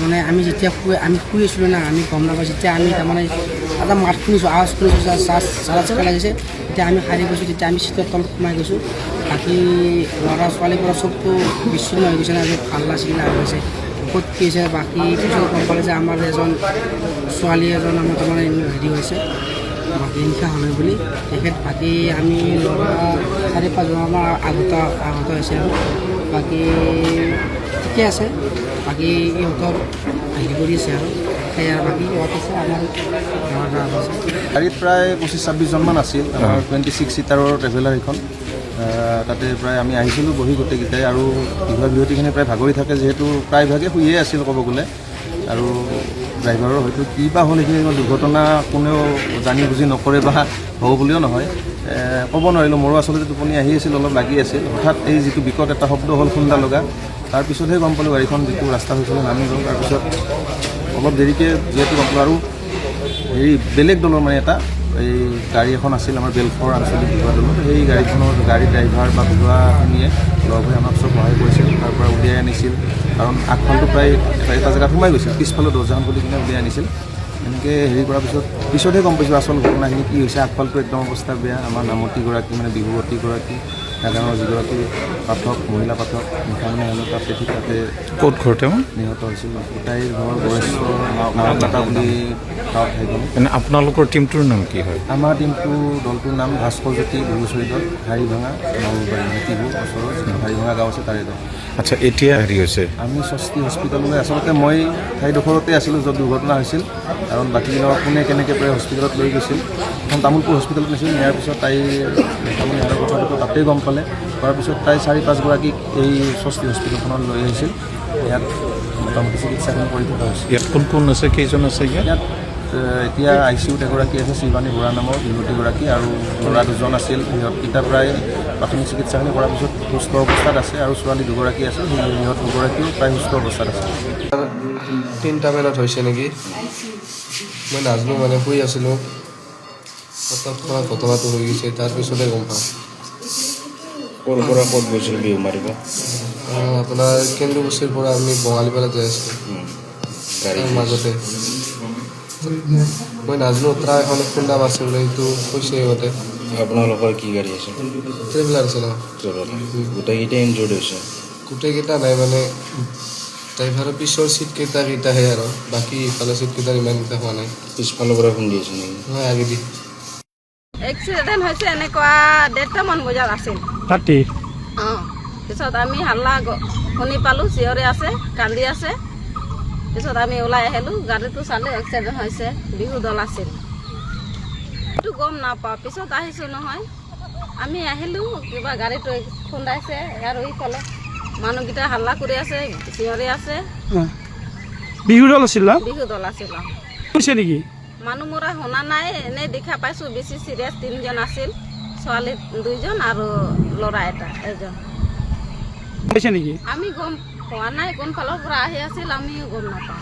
তাৰমানে আমি যেতিয়া আমি শুই আছিলোঁ না, আমি গম নাপাওঁ। যেতিয়া আমি তাৰমানে এটা মাত শুনিছোঁ, আৱাজ শুনিছোঁ, চাৰা লাগিছে, তেতিয়া আমি সাৰি গৈছোঁ। তেতিয়া আমি চিটৰ তলত সোমাই গৈছোঁ। বাকী ল'ৰা ছোৱালীবোৰৰ চবটো বিচ্ছিন্ন হৈ গৈছে না, হাল্লা চিল্লা হৈ গৈছে, ক'ত কি হৈছে। বাকী পিছত গম পালে যে আমাৰ এজন ছোৱালী এজন আমাৰ তাৰমানে হেৰি হৈছে, বাকী হিংসা হ'লে বুলি তেখেত। বাকী আমি ল'ৰা 4-5জন আমাৰ আগত হৈছে আৰু বাকী ঠিকে আছে। বাকী ইহঁতৰ হেৰি কৰি আছে আৰু সেয়া। বাকী ইহঁত আছে আমাৰ গাড়ীত প্ৰায় 25-26জনমান আছিল। আমাৰ 26 ছিটাৰৰ ট্ৰেভেলাৰ এইখন। তাতে প্ৰায় আমি আহিছিলোঁ বহি গোটেইকেইটাই, আৰু বিহুৱতীখিনি প্ৰায় ভাগৰি থাকে যিহেতু প্ৰায়ভাগে শুইয়ে আছিল ক'ব গ'লে। আৰু ড্ৰাইভাৰৰ হয়তো কি বা হ'ল, এইখিনি দুৰ্ঘটনা কোনেও জানি বুজি নকৰে বা হ'ব বুলিও নহয়, ক'ব নোৱাৰিলোঁ। মোৰো আচলতে টোপনি আহি আছিল, অলপ লাগি আছিল। হঠাৎ এই যিটো বিকট এটা শব্দ হ'ল খুন্দা লগা, তাৰপিছতহে গম পালোঁ গাড়ীখন যিটো ৰাস্তা হৈছিলে নামি গ'ল। তাৰপিছত অলপ দেৰিকৈ যিহেতু গম পালোঁ, আৰু হেৰি বেলেগ দলৰ মানে এটা এই গাড়ী এখন আছিল আমাৰ বেলফৰ আঞ্চলিক বিভাগ দলত, সেই গাড়ীখনৰ গাড়ী ড্ৰাইভাৰ বা বিভাগখিনিয়ে লগ হৈ আমাক চব সহায় কৰিছিল, তাৰ পৰা উলিয়াই আনিছিল। কাৰণ আগফালটো প্ৰায় এটা জেগাত সোমাই গৈছিল, পিছফালে দৰ্জাখন খুলি কিনে উলিয়াই আনিছিল। এনেকৈ হেৰি কৰাৰ পিছতহে গম পাইছোঁ আচল ঘটনাখিনি কি হৈছে। আগফালটো একদম অৱস্থা বেয়া। আমাৰ নামতীগৰাকী মানে বিহুৱতীগৰাকী, নাগাঙৰ যিগৰাকী পাঠক, মহিলা পাঠক, মুখামুখি এনেকুৱা ঠিক তাতে ক'ত ঘৰ তেওঁ নিহত হৈছিল। তাইৰ ঘৰ গড়েশ্বৰ নাওকাটা বুলি গাঁৱত ঠাইখন। মানে আপোনালোকৰ টীমটোৰ নাম কি হয়? আমাৰ দলটোৰ নাম ভাস্কৰজ্যোতি বিহুচৰী দল, হাৰিভাঙা নলবাৰী টিহু ওচৰৰ হাৰিভাঙা গাঁও আছে তাৰে দল। আচ্ছা, এতিয়া হেৰি হৈছে আমি স্বস্তি হস্পিটেললৈ, আচলতে মই ঠাইডোখৰতে আছিলোঁ য'ত দুৰ্ঘটনা হৈছিল। কাৰণ বাকীবিলাকক কোনে কেনেকৈ প্ৰায় হস্পিটেলত লৈ গৈছিল, এখন তামোলপুৰ হস্পিটেলত নিছিল। নিয়াৰ পিছত তাইৰ মেকামনি হাড়ৰ কথাটো তাতেই গম পালে। কৰাৰ পিছত তাই 4-5গৰাকীক এই স্বস্তি হস্পিটেলখনত লৈ আহিছিল। ইয়াত মোটামুটি চিকিৎসাখিনি কৰি থকা হৈছে। ইয়াত কোন কোন আছে, কেইজন আছে ইয়াত? এতিয়া ICUত এগৰাকী আছে, শিৱানী বৰা নামৰ যুৱতীগৰাকী, আৰু ল'ৰা 2জন আছিল। সিহঁতকেইটা প্ৰায় প্ৰাথমিক চিকিৎসাখিনি কৰাৰ পিছত সুস্থ অৱস্থাত আছে, আৰু ছোৱালী 2গৰাকী আছে, সিহঁত 2গৰাকীও প্ৰায় সুস্থ অৱস্থাত আছে। 3টামানত হৈছে নেকি, মই নাজানো, মানে শুই আছিলোঁ। তৎক্ষণাত ঘটনাটো হৈ গৈছে, তাৰপিছতে গম পাওঁ। ক'ৰ পৰা ক'ত গৈছিল বিহু মাৰিব? আপোনাৰ কেন্দুবস্তিৰ পৰা আমি বঙালীপাৰা যাই আছিলোঁ গাড়ীৰ মাজতে। মই নাজানো ট্ৰাক এখনে খুন্দা মাৰিছে বোলে, সেইটো কৈছে সিহঁতে। আপোনালোকৰ কি গাড়ী আছে? ট্ৰেভেলাৰ আছে ন। গোটেইকেইটাই ইনজৰ্ড হৈছে? গোটেইকেইটা নাই, মানে ড্ৰাইভাৰৰ পিছৰ চিটকেইটাহে, আৰু বাকী ইফালে চিটকেইটাৰ ইমান এটা হোৱা নাই। পিছফালৰ পৰা খুন্দি আছে নেকি? হয়, আগেদি। এক্সিডেণ্ট হৈছে এনেকুৱা 1:30মান বজাত আছিল ৰাতি। পিছত আমি হাল্লা শুনি পালোঁ, চিঞৰি আছে, কান্দি আছে। পিছত আমি ওলাই আহিলোঁ, গাড়ীটো চালে এক্সিডেণ্ট হৈছে, বিহু দল আছিল। এইটো গম নাপাওঁ, পিছত আহিছোঁ নহয়। আমি আহিলোঁ, কিবা গাড়ীটো খুন্দাইছে, আৰু এইফালে মানুহকেইটা হাল্লা কৰি আছে, চিঞৰি আছে। বিহু দল আছিল ন? বিহু দল আছিল। কৈছে নেকি? মানুহ মৰা শুনা নাই, এনেই দেখা পাইছোঁ। বেছি চিৰিয়াছ 3জন আছিল, ছোৱালী 2জন আৰু ল'ৰা এজন। কৈছে নেকি? আমি গম পোৱা নাই, কোন ফালৰ পৰা আহি আছিল আমিও গম নাপাওঁ।